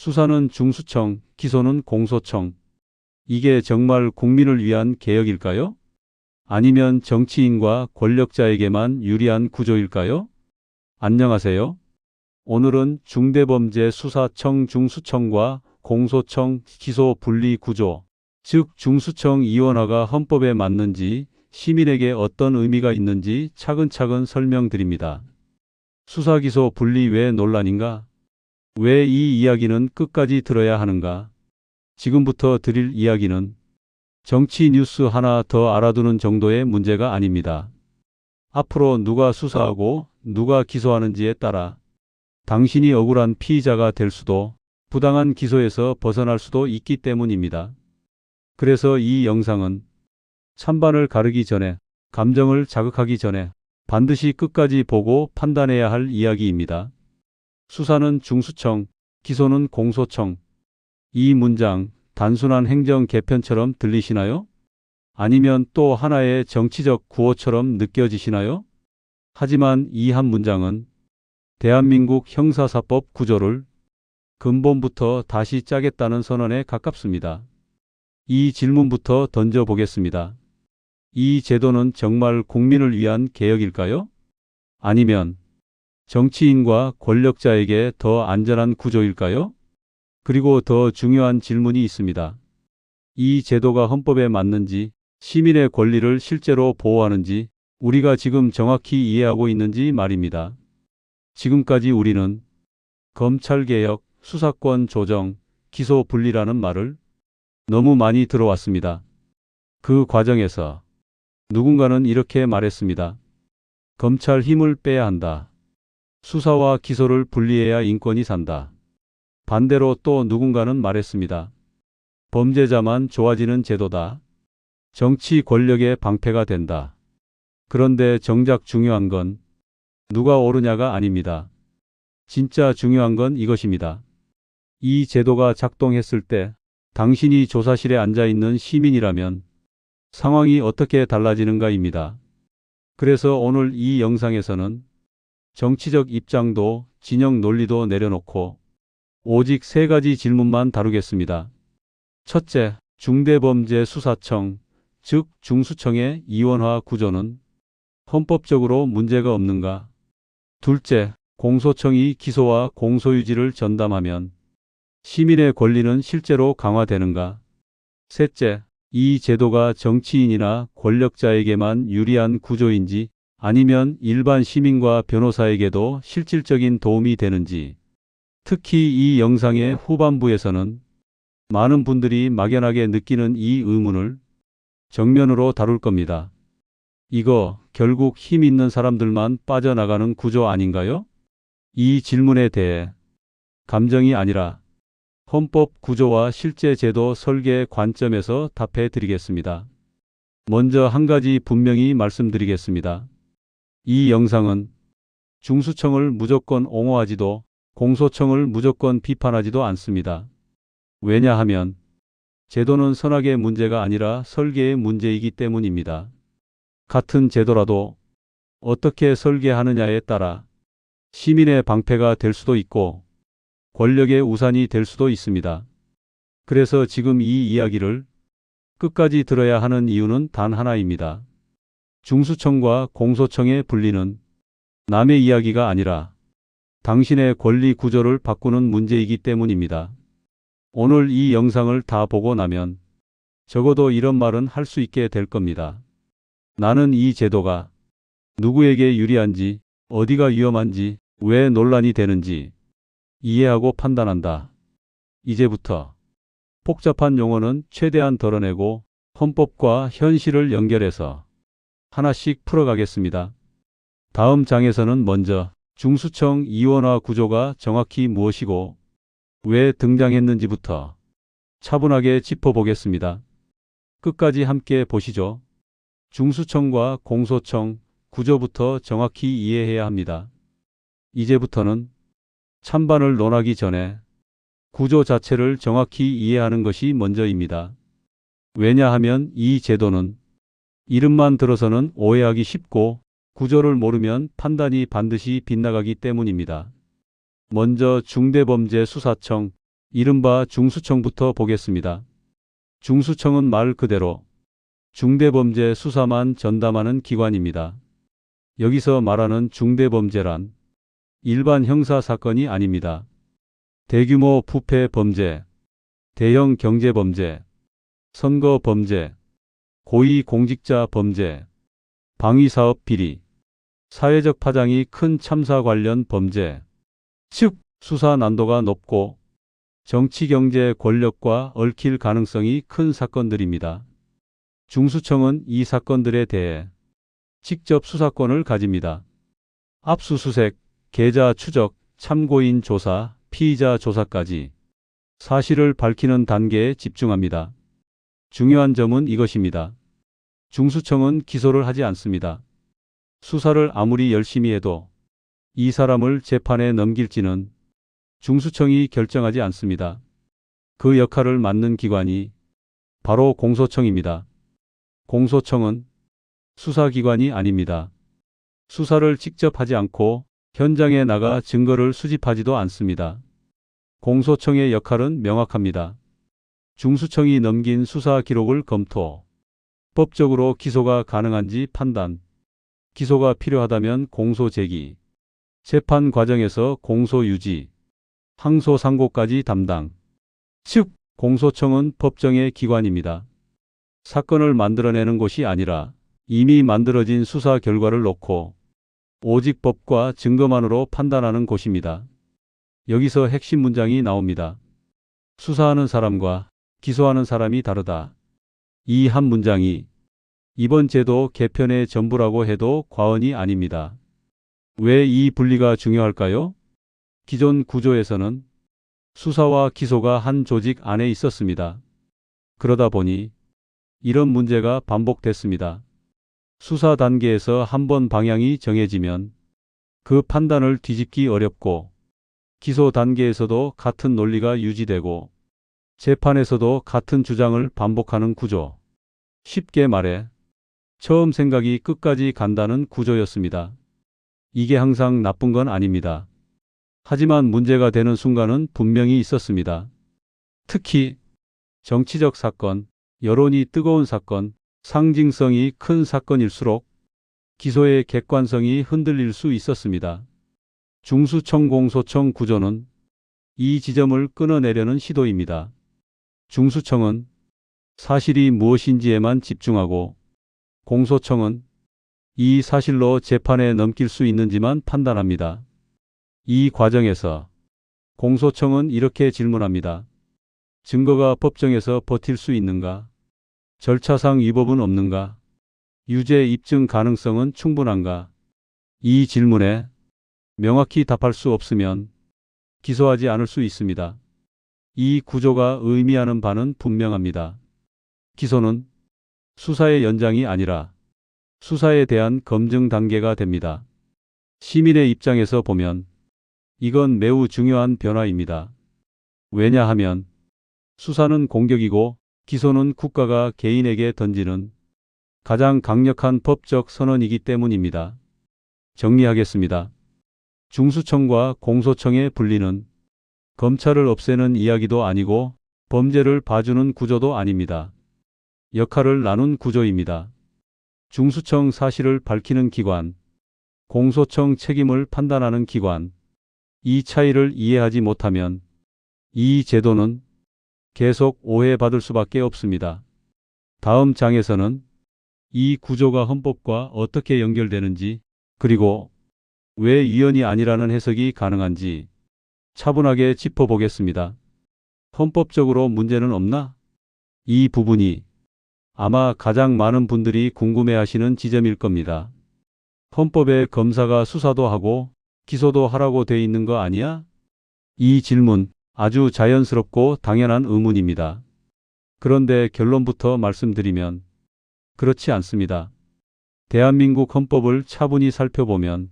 수사는 중수청, 기소는 공소청. 이게 정말 국민을 위한 개혁일까요? 아니면 정치인과 권력자에게만 유리한 구조일까요? 안녕하세요. 오늘은 중대범죄수사청 중수청과 공소청 기소 분리 구조, 즉 중수청 이원화가 헌법에 맞는지, 시민에게 어떤 의미가 있는지 차근차근 설명드립니다. 수사기소 분리 왜 논란인가? 왜 이 이야기는 끝까지 들어야 하는가? 지금부터 드릴 이야기는 정치 뉴스 하나 더 알아두는 정도의 문제가 아닙니다. 앞으로 누가 수사하고 누가 기소하는지에 따라 당신이 억울한 피의자가 될 수도, 부당한 기소에서 벗어날 수도 있기 때문입니다. 그래서 이 영상은 찬반을 가르기 전에, 감정을 자극하기 전에 반드시 끝까지 보고 판단해야 할 이야기입니다. 수사는 중수청, 기소는 공소청. 이 문장 단순한 행정 개편처럼 들리시나요? 아니면 또 하나의 정치적 구호처럼 느껴지시나요? 하지만 이 한 문장은 대한민국 형사사법 구조를 근본부터 다시 짜겠다는 선언에 가깝습니다. 이 질문부터 던져보겠습니다. 이 제도는 정말 국민을 위한 개혁일까요? 아니면 정치인과 권력자에게 더 안전한 구조일까요? 그리고 더 중요한 질문이 있습니다. 이 제도가 헌법에 맞는지, 시민의 권리를 실제로 보호하는지 우리가 지금 정확히 이해하고 있는지 말입니다. 지금까지 우리는 검찰개혁, 수사권 조정, 기소 분리라는 말을 너무 많이 들어왔습니다. 그 과정에서 누군가는 이렇게 말했습니다. 검찰 힘을 빼야 한다. 수사와 기소를 분리해야 인권이 산다. 반대로 또 누군가는 말했습니다. 범죄자만 좋아지는 제도다. 정치 권력의 방패가 된다. 그런데 정작 중요한 건 누가 옳으냐가 아닙니다. 진짜 중요한 건 이것입니다. 이 제도가 작동했을 때 당신이 조사실에 앉아 있는 시민이라면 상황이 어떻게 달라지는가입니다. 그래서 오늘 이 영상에서는 정치적 입장도 진영 논리도 내려놓고 오직 세 가지 질문만 다루겠습니다. 첫째, 중대범죄수사청, 즉 중수청의 이원화 구조는 헌법적으로 문제가 없는가? 둘째, 공소청이 기소와 공소유지를 전담하면 시민의 권리는 실제로 강화되는가? 셋째, 이 제도가 정치인이나 권력자에게만 유리한 구조인지 아니면 일반 시민과 변호사에게도 실질적인 도움이 되는지. 특히 이 영상의 후반부에서는 많은 분들이 막연하게 느끼는 이 의문을 정면으로 다룰 겁니다. 이거 결국 힘 있는 사람들만 빠져나가는 구조 아닌가요? 이 질문에 대해 감정이 아니라 헌법 구조와 실제 제도 설계 관점에서 답해 드리겠습니다. 먼저 한 가지 분명히 말씀드리겠습니다. 이 영상은 중수청을 무조건 옹호하지도 공소청을 무조건 비판하지도 않습니다. 왜냐하면 제도는 선악의 문제가 아니라 설계의 문제이기 때문입니다. 같은 제도라도 어떻게 설계하느냐에 따라 시민의 방패가 될 수도 있고 권력의 우산이 될 수도 있습니다. 그래서 지금 이 이야기를 끝까지 들어야 하는 이유는 단 하나입니다. 중수청과 공소청의 분리는 남의 이야기가 아니라 당신의 권리 구조를 바꾸는 문제이기 때문입니다. 오늘 이 영상을 다 보고 나면 적어도 이런 말은 할 수 있게 될 겁니다. 나는 이 제도가 누구에게 유리한지, 어디가 위험한지, 왜 논란이 되는지 이해하고 판단한다. 이제부터 복잡한 용어는 최대한 덜어내고 헌법과 현실을 연결해서 하나씩 풀어가겠습니다. 다음 장에서는 먼저 중수청 이원화 구조가 정확히 무엇이고 왜 등장했는지부터 차분하게 짚어보겠습니다. 끝까지 함께 보시죠. 중수청과 공소청 구조부터 정확히 이해해야 합니다. 이제부터는 찬반을 논하기 전에 구조 자체를 정확히 이해하는 것이 먼저입니다. 왜냐하면 이 제도는 이름만 들어서는 오해하기 쉽고 구조를 모르면 판단이 반드시 빗나가기 때문입니다. 먼저 중대범죄수사청, 이른바 중수청부터 보겠습니다. 중수청은 말 그대로 중대범죄 수사만 전담하는 기관입니다. 여기서 말하는 중대범죄란 일반 형사사건이 아닙니다. 대규모 부패 범죄, 대형 경제범죄, 선거범죄, 고위공직자 범죄, 방위사업 비리, 사회적 파장이 큰 참사 관련 범죄, 즉 수사 난도가 높고 정치 경제 권력과 얽힐 가능성이 큰 사건들입니다. 중수청은 이 사건들에 대해 직접 수사권을 가집니다. 압수수색, 계좌 추적, 참고인 조사, 피의자 조사까지 사실을 밝히는 단계에 집중합니다. 중요한 점은 이것입니다. 중수청은 기소를 하지 않습니다. 수사를 아무리 열심히 해도 이 사람을 재판에 넘길지는 중수청이 결정하지 않습니다. 그 역할을 맡는 기관이 바로 공소청입니다. 공소청은 수사기관이 아닙니다. 수사를 직접 하지 않고 현장에 나가 증거를 수집하지도 않습니다. 공소청의 역할은 명확합니다. 중수청이 넘긴 수사 기록을 검토, 법적으로 기소가 가능한지 판단, 기소가 필요하다면 공소 제기, 재판 과정에서 공소 유지, 항소 상고까지 담당. 즉, 공소청은 법정의 기관입니다. 사건을 만들어내는 곳이 아니라 이미 만들어진 수사 결과를 놓고 오직 법과 증거만으로 판단하는 곳입니다. 여기서 핵심 문장이 나옵니다. 수사하는 사람과 기소하는 사람이 다르다. 이 한 문장이 이번 제도 개편의 전부라고 해도 과언이 아닙니다. 왜 이 분리가 중요할까요? 기존 구조에서는 수사와 기소가 한 조직 안에 있었습니다. 그러다 보니 이런 문제가 반복됐습니다. 수사 단계에서 한번 방향이 정해지면 그 판단을 뒤집기 어렵고, 기소 단계에서도 같은 논리가 유지되고, 재판에서도 같은 주장을 반복하는 구조. 쉽게 말해 처음 생각이 끝까지 간다는 구조였습니다. 이게 항상 나쁜 건 아닙니다. 하지만 문제가 되는 순간은 분명히 있었습니다. 특히 정치적 사건, 여론이 뜨거운 사건, 상징성이 큰 사건일수록 기소의 객관성이 흔들릴 수 있었습니다. 중수청 공소청 구조는 이 지점을 끊어내려는 시도입니다. 중수청은 사실이 무엇인지에만 집중하고, 공소청은 이 사실로 재판에 넘길 수 있는지만 판단합니다. 이 과정에서 공소청은 이렇게 질문합니다. 증거가 법정에서 버틸 수 있는가? 절차상 위법은 없는가? 유죄 입증 가능성은 충분한가? 이 질문에 명확히 답할 수 없으면 기소하지 않을 수 있습니다. 이 구조가 의미하는 바는 분명합니다. 기소는 수사의 연장이 아니라 수사에 대한 검증 단계가 됩니다. 시민의 입장에서 보면 이건 매우 중요한 변화입니다. 왜냐하면 수사는 공격이고 기소는 국가가 개인에게 던지는 가장 강력한 법적 선언이기 때문입니다. 정리하겠습니다. 중수청과 공소청의 분리는 검찰을 없애는 이야기도 아니고 범죄를 봐주는 구조도 아닙니다. 역할을 나눈 구조입니다. 중수청 사실을 밝히는 기관, 공소청 책임을 판단하는 기관. 이 차이를 이해하지 못하면 이 제도는 계속 오해받을 수밖에 없습니다. 다음 장에서는 이 구조가 헌법과 어떻게 연결되는지, 그리고 왜 위헌이 아니라는 해석이 가능한지 차분하게 짚어보겠습니다. 헌법적으로 문제는 없나? 이 부분이 아마 가장 많은 분들이 궁금해하시는 지점일 겁니다. 헌법에 검사가 수사도 하고 기소도 하라고 돼 있는 거 아니야? 이 질문 아주 자연스럽고 당연한 의문입니다. 그런데 결론부터 말씀드리면 그렇지 않습니다. 대한민국 헌법을 차분히 살펴보면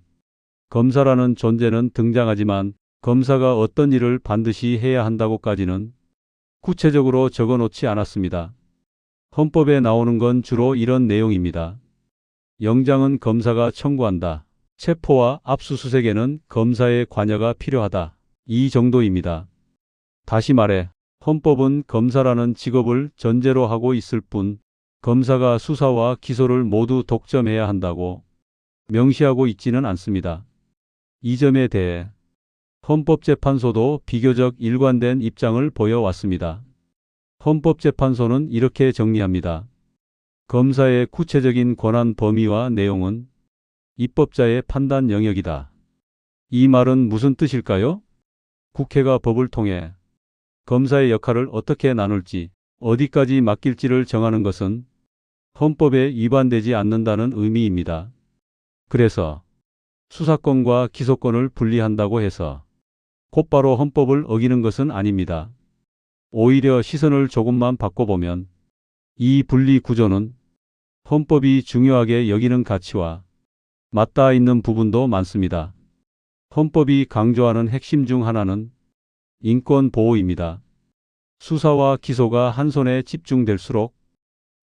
검사라는 존재는 등장하지만 검사가 어떤 일을 반드시 해야 한다고까지는 구체적으로 적어놓지 않았습니다. 헌법에 나오는 건 주로 이런 내용입니다. 영장은 검사가 청구한다. 체포와 압수수색에는 검사의 관여가 필요하다. 이 정도입니다. 다시 말해 헌법은 검사라는 직업을 전제로 하고 있을 뿐 검사가 수사와 기소를 모두 독점해야 한다고 명시하고 있지는 않습니다. 이 점에 대해 헌법재판소도 비교적 일관된 입장을 보여왔습니다. 헌법재판소는 이렇게 정리합니다. 검사의 구체적인 권한 범위와 내용은 입법자의 판단 영역이다. 이 말은 무슨 뜻일까요? 국회가 법을 통해 검사의 역할을 어떻게 나눌지, 어디까지 맡길지를 정하는 것은 헌법에 위반되지 않는다는 의미입니다. 그래서 수사권과 기소권을 분리한다고 해서 곧바로 헌법을 어기는 것은 아닙니다. 오히려 시선을 조금만 바꿔보면 이 분리 구조는 헌법이 중요하게 여기는 가치와 맞닿아 있는 부분도 많습니다. 헌법이 강조하는 핵심 중 하나는 인권 보호입니다. 수사와 기소가 한 손에 집중될수록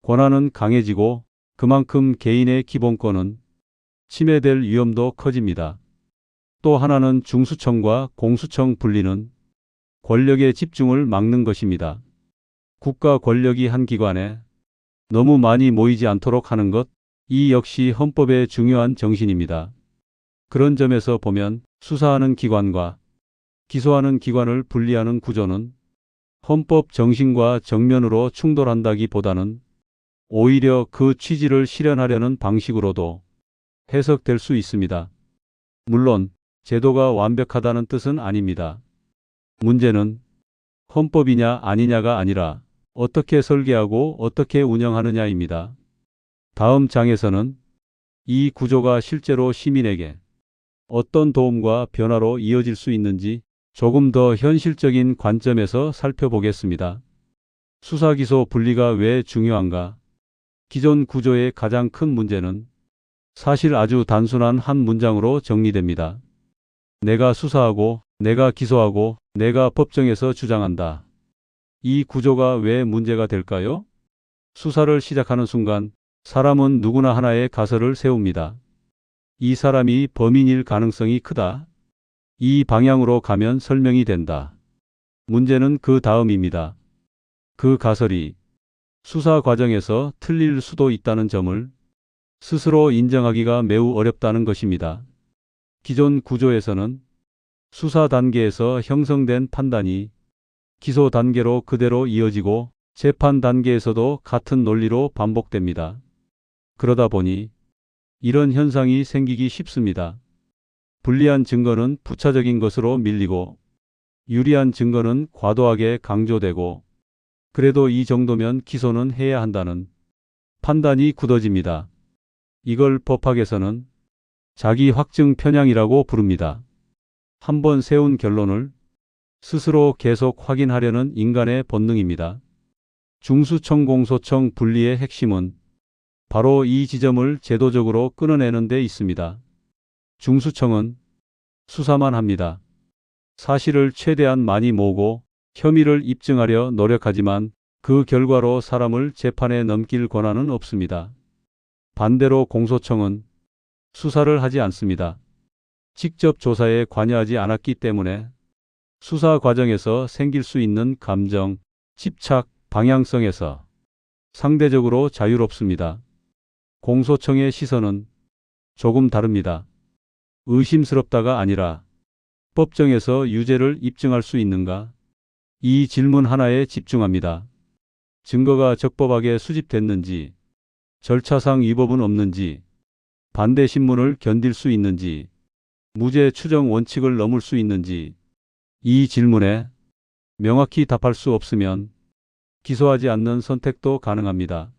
권한은 강해지고 그만큼 개인의 기본권은 침해될 위험도 커집니다. 또 하나는 중수청과 공수청 분리는 권력의 집중을 막는 것입니다. 국가 권력이 한 기관에 너무 많이 모이지 않도록 하는 것, 이 역시 헌법의 중요한 정신입니다. 그런 점에서 보면 수사하는 기관과 기소하는 기관을 분리하는 구조는 헌법 정신과 정면으로 충돌한다기보다는 오히려 그 취지를 실현하려는 방식으로도 해석될 수 있습니다. 물론 제도가 완벽하다는 뜻은 아닙니다. 문제는 헌법이냐 아니냐가 아니라 어떻게 설계하고 어떻게 운영하느냐입니다. 다음 장에서는 이 구조가 실제로 시민에게 어떤 도움과 변화로 이어질 수 있는지 조금 더 현실적인 관점에서 살펴보겠습니다. 수사기소 분리가 왜 중요한가? 기존 구조의 가장 큰 문제는 사실 아주 단순한 한 문장으로 정리됩니다. 내가 수사하고, 내가 기소하고, 내가 법정에서 주장한다. 이 구조가 왜 문제가 될까요? 수사를 시작하는 순간 사람은 누구나 하나의 가설을 세웁니다. 이 사람이 범인일 가능성이 크다. 이 방향으로 가면 설명이 된다. 문제는 그 다음입니다. 그 가설이 수사 과정에서 틀릴 수도 있다는 점을 스스로 인정하기가 매우 어렵다는 것입니다. 기존 구조에서는 수사 단계에서 형성된 판단이 기소 단계로 그대로 이어지고 재판 단계에서도 같은 논리로 반복됩니다. 그러다 보니 이런 현상이 생기기 쉽습니다. 불리한 증거는 부차적인 것으로 밀리고 유리한 증거는 과도하게 강조되고 그래도 이 정도면 기소는 해야 한다는 판단이 굳어집니다. 이걸 법학에서는 자기 확증 편향이라고 부릅니다. 한번 세운 결론을 스스로 계속 확인하려는 인간의 본능입니다. 중수청 공소청 분리의 핵심은 바로 이 지점을 제도적으로 끊어내는 데 있습니다. 중수청은 수사만 합니다. 사실을 최대한 많이 모으고 혐의를 입증하려 노력하지만 그 결과로 사람을 재판에 넘길 권한은 없습니다. 반대로 공소청은 수사를 하지 않습니다. 직접 조사에 관여하지 않았기 때문에 수사 과정에서 생길 수 있는 감정, 집착, 방향성에서 상대적으로 자유롭습니다. 공소청의 시선은 조금 다릅니다. 의심스럽다가 아니라 법정에서 유죄를 입증할 수 있는가? 이 질문 하나에 집중합니다. 증거가 적법하게 수집됐는지, 절차상 위법은 없는지, 반대 신문을 견딜 수 있는지, 무죄 추정 원칙을 넘을 수 있는지, 이 질문에 명확히 답할 수 없으면 기소하지 않는 선택도 가능합니다.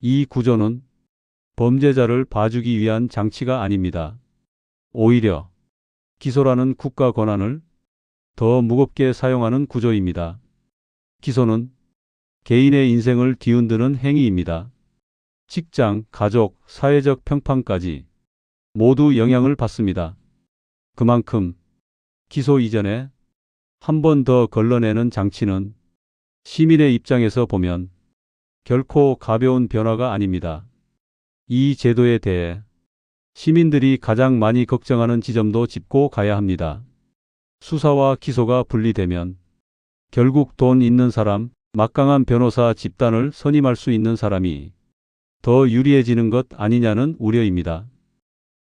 이 구조는 범죄자를 봐주기 위한 장치가 아닙니다. 오히려 기소라는 국가 권한을 더 무겁게 사용하는 구조입니다. 기소는 개인의 인생을 뒤흔드는 행위입니다. 직장, 가족, 사회적 평판까지 모두 영향을 받습니다. 그만큼 기소 이전에 한 번 더 걸러내는 장치는 시민의 입장에서 보면 결코 가벼운 변화가 아닙니다. 이 제도에 대해 시민들이 가장 많이 걱정하는 지점도 짚고 가야 합니다. 수사와 기소가 분리되면 결국 돈 있는 사람, 막강한 변호사 집단을 선임할 수 있는 사람이 더 유리해지는 것 아니냐는 우려입니다.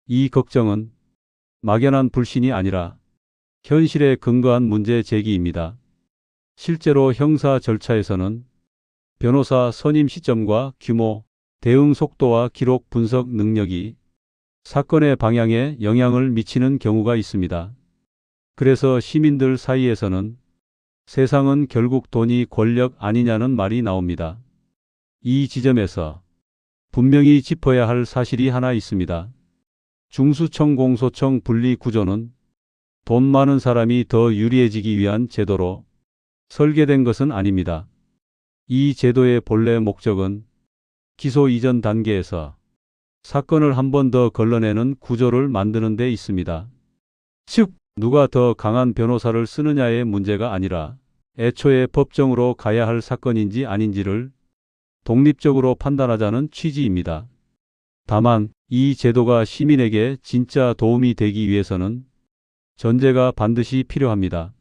이 걱정은 막연한 불신이 아니라 현실에 근거한 문제 제기입니다. 실제로 형사 절차에서는 변호사 선임 시점과 규모, 대응 속도와 기록 분석 능력이 사건의 방향에 영향을 미치는 경우가 있습니다. 그래서 시민들 사이에서는 세상은 결국 돈이 권력 아니냐는 말이 나옵니다. 이 지점에서 분명히 짚어야 할 사실이 하나 있습니다. 중수청 공소청 분리 구조는 돈 많은 사람이 더 유리해지기 위한 제도로 설계된 것은 아닙니다. 이 제도의 본래 목적은 기소 이전 단계에서 사건을 한 번 더 걸러내는 구조를 만드는 데 있습니다. 즉, 누가 더 강한 변호사를 쓰느냐의 문제가 아니라 애초에 법정으로 가야 할 사건인지 아닌지를 독립적으로 판단하자는 취지입니다. 다만 이 제도가 시민에게 진짜 도움이 되기 위해서는 전제가 반드시 필요합니다.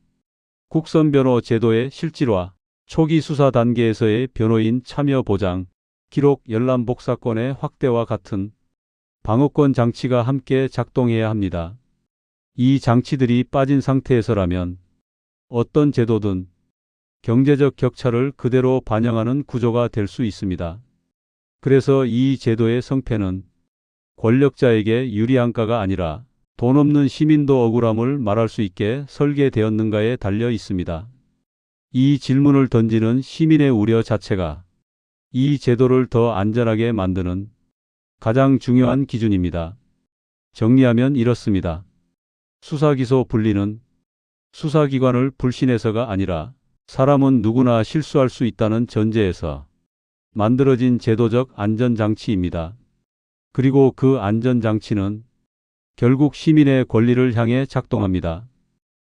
국선변호 제도의 실질화, 초기 수사 단계에서의 변호인 참여 보장, 기록 열람 복사권의 확대와 같은 방어권 장치가 함께 작동해야 합니다. 이 장치들이 빠진 상태에서라면 어떤 제도든 경제적 격차를 그대로 반영하는 구조가 될 수 있습니다. 그래서 이 제도의 성패는 권력자에게 유리한가가 아니라 돈 없는 시민도 억울함을 말할 수 있게 설계되었는가에 달려 있습니다. 이 질문을 던지는 시민의 우려 자체가 이 제도를 더 안전하게 만드는 가장 중요한 기준입니다. 정리하면 이렇습니다. 수사기소 분리는 수사기관을 불신해서가 아니라 사람은 누구나 실수할 수 있다는 전제에서 만들어진 제도적 안전장치입니다. 그리고 그 안전장치는 결국 시민의 권리를 향해 작동합니다.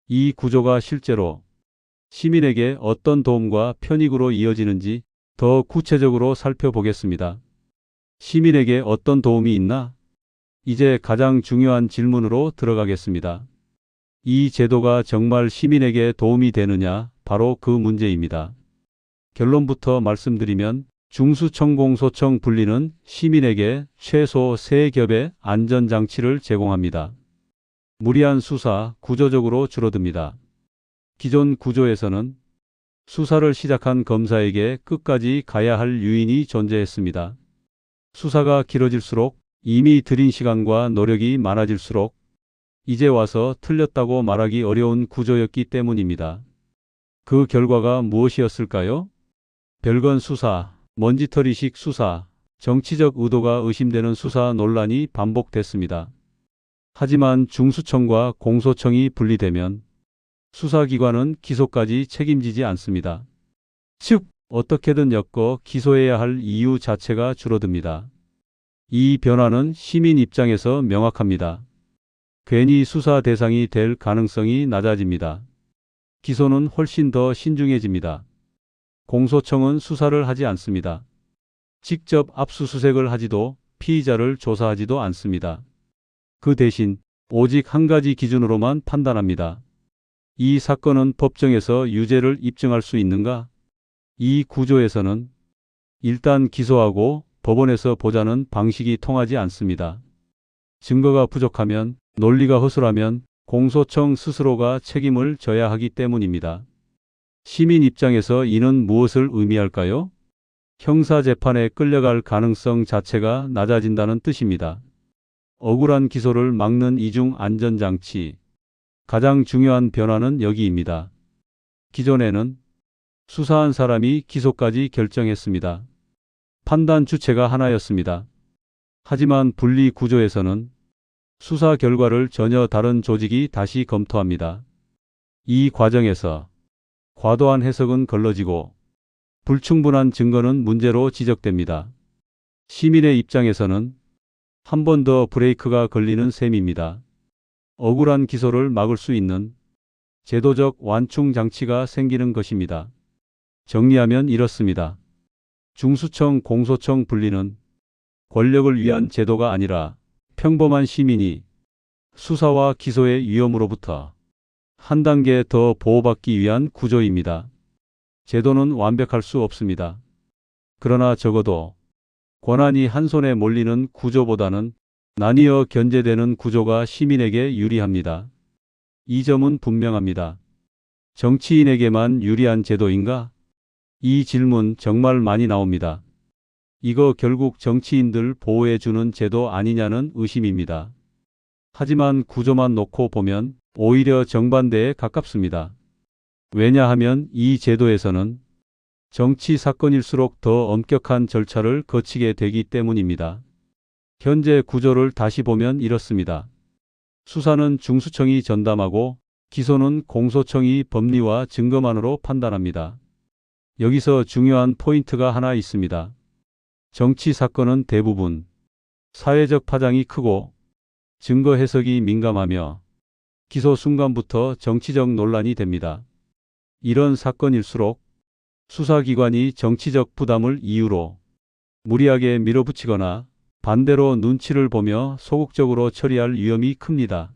이 구조가 실제로 시민에게 어떤 도움과 편익으로 이어지는지 더 구체적으로 살펴보겠습니다. 시민에게 어떤 도움이 있나? 이제 가장 중요한 질문으로 들어가겠습니다. 이 제도가 정말 시민에게 도움이 되느냐? 바로 그 문제입니다. 결론부터 말씀드리면 중수청 공소청 분리는 시민에게 최소 3겹의 안전장치를 제공합니다. 무리한 수사 구조적으로 줄어듭니다. 기존 구조에서는 수사를 시작한 검사에게 끝까지 가야 할 유인이 존재했습니다. 수사가 길어질수록 이미 들인 시간과 노력이 많아질수록 이제 와서 틀렸다고 말하기 어려운 구조였기 때문입니다. 그 결과가 무엇이었을까요? 별건 수사, 먼지털이식 수사, 정치적 의도가 의심되는 수사 논란이 반복됐습니다. 하지만 중수청과 공소청이 분리되면 수사기관은 기소까지 책임지지 않습니다. 즉, 어떻게든 엮어 기소해야 할 이유 자체가 줄어듭니다. 이 변화는 시민 입장에서 명확합니다. 괜히 수사 대상이 될 가능성이 낮아집니다. 기소는 훨씬 더 신중해집니다. 공소청은 수사를 하지 않습니다. 직접 압수수색을 하지도 피의자를 조사하지도 않습니다. 그 대신 오직 한 가지 기준으로만 판단합니다. 이 사건은 법정에서 유죄를 입증할 수 있는가? 이 구조에서는 일단 기소하고 법원에서 보자는 방식이 통하지 않습니다. 증거가 부족하면, 논리가 허술하면 공소청 스스로가 책임을 져야 하기 때문입니다. 시민 입장에서 이는 무엇을 의미할까요? 형사재판에 끌려갈 가능성 자체가 낮아진다는 뜻입니다. 억울한 기소를 막는 이중 안전장치. 가장 중요한 변화는 여기입니다. 기존에는 수사한 사람이 기소까지 결정했습니다. 판단 주체가 하나였습니다. 하지만 분리 구조에서는 수사 결과를 전혀 다른 조직이 다시 검토합니다. 이 과정에서 과도한 해석은 걸러지고 불충분한 증거는 문제로 지적됩니다. 시민의 입장에서는 한 번 더 브레이크가 걸리는 셈입니다. 억울한 기소를 막을 수 있는 제도적 완충 장치가 생기는 것입니다. 정리하면 이렇습니다. 중수청 공소청 분리는 권력을 위한 제도가 아니라 평범한 시민이 수사와 기소의 위험으로부터 한 단계 더 보호받기 위한 구조입니다. 제도는 완벽할 수 없습니다. 그러나 적어도 권한이 한 손에 몰리는 구조보다는 나뉘어 견제되는 구조가 시민에게 유리합니다. 이 점은 분명합니다. 정치인에게만 유리한 제도인가? 이 질문 정말 많이 나옵니다. 이거 결국 정치인들 보호해주는 제도 아니냐는 의심입니다. 하지만 구조만 놓고 보면 오히려 정반대에 가깝습니다. 왜냐하면 이 제도에서는 정치 사건일수록 더 엄격한 절차를 거치게 되기 때문입니다. 현재 구조를 다시 보면 이렇습니다. 수사는 중수청이 전담하고 기소는 공소청이 법리와 증거만으로 판단합니다. 여기서 중요한 포인트가 하나 있습니다. 정치 사건은 대부분 사회적 파장이 크고 증거 해석이 민감하며 기소 순간부터 정치적 논란이 됩니다. 이런 사건일수록 수사기관이 정치적 부담을 이유로 무리하게 밀어붙이거나 반대로 눈치를 보며 소극적으로 처리할 위험이 큽니다.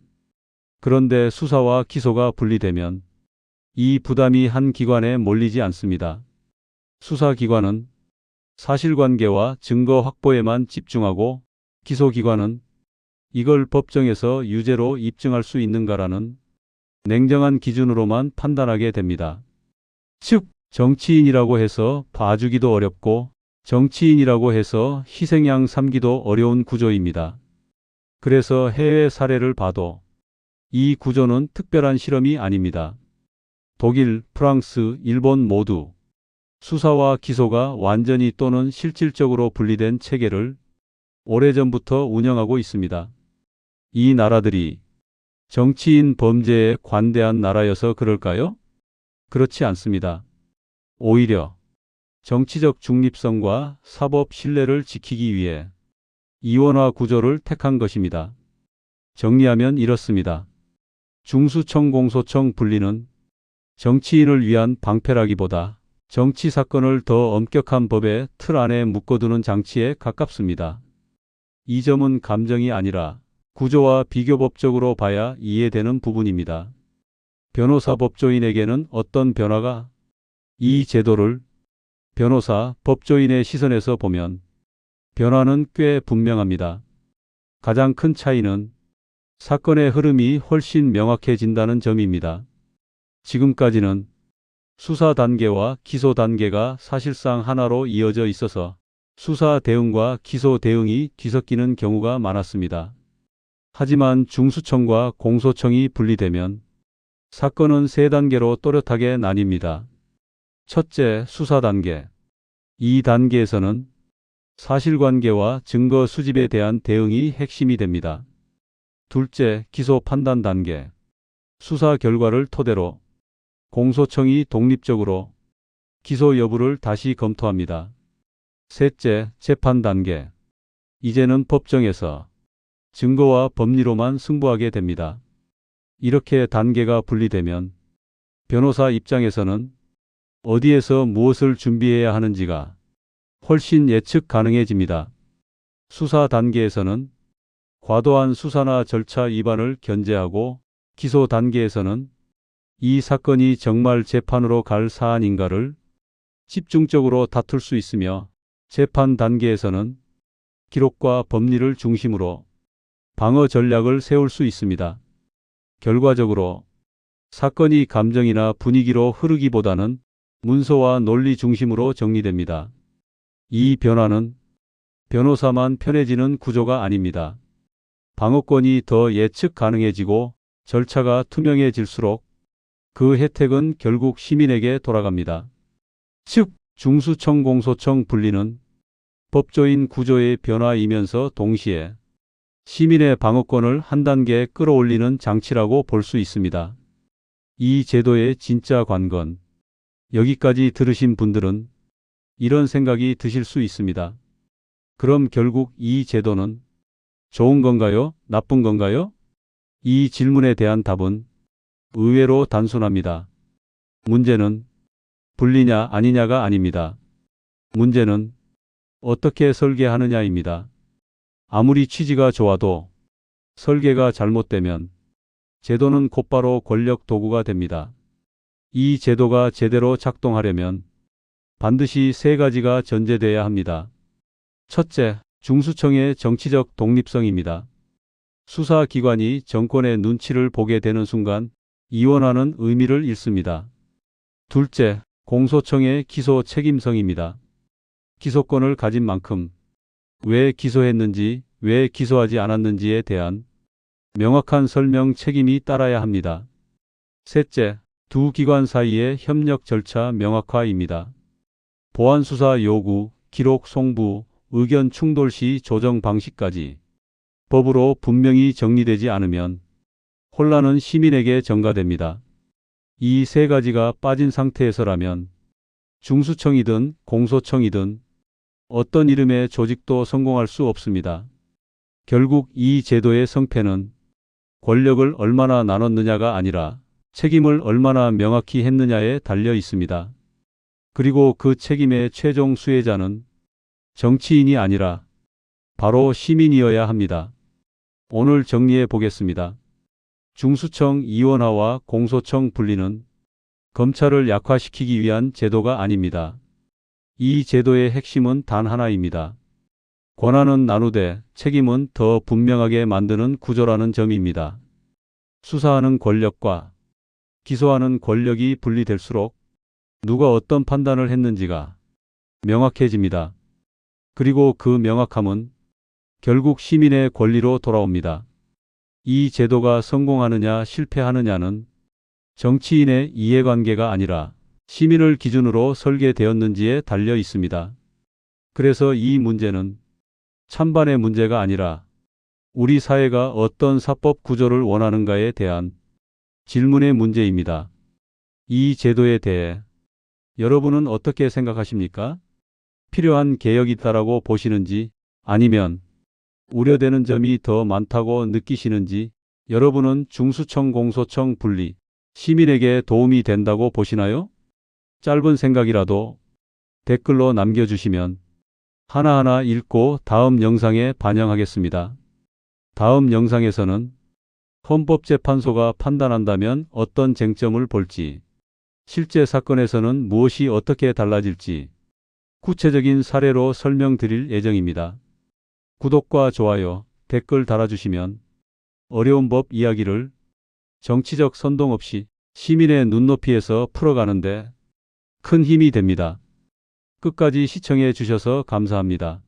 그런데 수사와 기소가 분리되면 이 부담이 한 기관에 몰리지 않습니다. 수사기관은 사실관계와 증거 확보에만 집중하고 기소기관은 이걸 법정에서 유죄로 입증할 수 있는가라는 냉정한 기준으로만 판단하게 됩니다. 즉, 정치인이라고 해서 봐주기도 어렵고 정치인이라고 해서 희생양 삼기도 어려운 구조입니다. 그래서 해외 사례를 봐도 이 구조는 특별한 실험이 아닙니다. 독일, 프랑스, 일본 모두 수사와 기소가 완전히 또는 실질적으로 분리된 체계를 오래전부터 운영하고 있습니다. 이 나라들이 정치인 범죄에 관대한 나라여서 그럴까요? 그렇지 않습니다. 오히려 정치적 중립성과 사법 신뢰를 지키기 위해 이원화 구조를 택한 것입니다. 정리하면 이렇습니다. 중수청 공소청 분리는 정치인을 위한 방패라기보다 정치 사건을 더 엄격한 법의 틀 안에 묶어두는 장치에 가깝습니다. 이 점은 감정이 아니라 구조와 비교법적으로 봐야 이해되는 부분입니다. 변호사 법조인에게는 어떤 변화가? 이 제도를 변호사 법조인의 시선에서 보면 변화는 꽤 분명합니다. 가장 큰 차이는 사건의 흐름이 훨씬 명확해진다는 점입니다. 지금까지는 수사 단계와 기소 단계가 사실상 하나로 이어져 있어서 수사 대응과 기소 대응이 뒤섞이는 경우가 많았습니다. 하지만 중수청과 공소청이 분리되면 사건은 세 단계로 또렷하게 나뉩니다. 첫째, 수사 단계. 이 단계에서는 사실관계와 증거 수집에 대한 대응이 핵심이 됩니다. 둘째, 기소 판단 단계. 수사 결과를 토대로 공소청이 독립적으로 기소 여부를 다시 검토합니다. 셋째, 재판 단계. 이제는 법정에서 증거와 법리로만 승부하게 됩니다. 이렇게 단계가 분리되면 변호사 입장에서는 어디에서 무엇을 준비해야 하는지가 훨씬 예측 가능해집니다. 수사 단계에서는 과도한 수사나 절차 위반을 견제하고 기소 단계에서는 이 사건이 정말 재판으로 갈 사안인가를 집중적으로 다툴 수 있으며 재판 단계에서는 기록과 법리를 중심으로 방어 전략을 세울 수 있습니다. 결과적으로 사건이 감정이나 분위기로 흐르기보다는 문서와 논리 중심으로 정리됩니다. 이 변화는 변호사만 편해지는 구조가 아닙니다. 방어권이 더 예측 가능해지고 절차가 투명해질수록 그 혜택은 결국 시민에게 돌아갑니다. 즉, 중수청 공소청 분리는 법조인 구조의 변화이면서 동시에 시민의 방어권을 한 단계 끌어올리는 장치라고 볼 수 있습니다. 이 제도의 진짜 관건. 여기까지 들으신 분들은 이런 생각이 드실 수 있습니다. 그럼 결국 이 제도는 좋은 건가요? 나쁜 건가요? 이 질문에 대한 답은 의외로 단순합니다. 문제는 분리냐 아니냐가 아닙니다. 문제는 어떻게 설계하느냐입니다. 아무리 취지가 좋아도 설계가 잘못되면 제도는 곧바로 권력 도구가 됩니다. 이 제도가 제대로 작동하려면 반드시 세 가지가 전제돼야 합니다. 첫째, 중수청의 정치적 독립성입니다. 수사기관이 정권의 눈치를 보게 되는 순간 이원화는 의미를 잃습니다. 둘째, 공소청의 기소 책임성입니다. 기소권을 가진 만큼 왜 기소했는지, 왜 기소하지 않았는지에 대한 명확한 설명 책임이 따라야 합니다. 셋째, 두 기관 사이의 협력 절차 명확화입니다. 보안 수사 요구, 기록 송부, 의견 충돌 시 조정 방식까지 법으로 분명히 정리되지 않으면 혼란은 시민에게 전가됩니다. 이 세 가지가 빠진 상태에서라면 중수청이든 공소청이든 어떤 이름의 조직도 성공할 수 없습니다. 결국 이 제도의 성패는 권력을 얼마나 나눴느냐가 아니라 책임을 얼마나 명확히 했느냐에 달려 있습니다. 그리고 그 책임의 최종 수혜자는 정치인이 아니라 바로 시민이어야 합니다. 오늘 정리해 보겠습니다. 중수청 이원화와 공소청 분리는 검찰을 약화시키기 위한 제도가 아닙니다. 이 제도의 핵심은 단 하나입니다. 권한은 나누되 책임은 더 분명하게 만드는 구조라는 점입니다. 수사하는 권력과 기소하는 권력이 분리될수록 누가 어떤 판단을 했는지가 명확해집니다. 그리고 그 명확함은 결국 시민의 권리로 돌아옵니다. 이 제도가 성공하느냐 실패하느냐는 정치인의 이해관계가 아니라 시민을 기준으로 설계되었는지에 달려 있습니다. 그래서 이 문제는 찬반의 문제가 아니라 우리 사회가 어떤 사법 구조를 원하는가에 대한 질문의 문제입니다. 이 제도에 대해 여러분은 어떻게 생각하십니까? 필요한 개혁이 있다라고 보시는지 아니면 우려되는 점이 더 많다고 느끼시는지 여러분은 중수청 공소청 분리 시민에게 도움이 된다고 보시나요? 짧은 생각이라도 댓글로 남겨주시면 하나하나 읽고 다음 영상에 반영하겠습니다. 다음 영상에서는 헌법재판소가 판단한다면 어떤 쟁점을 볼지, 실제 사건에서는 무엇이 어떻게 달라질지 구체적인 사례로 설명드릴 예정입니다. 구독과 좋아요, 댓글 달아주시면 어려운 법 이야기를 정치적 선동 없이 시민의 눈높이에서 풀어가는데 큰 힘이 됩니다. 끝까지 시청해 주셔서 감사합니다.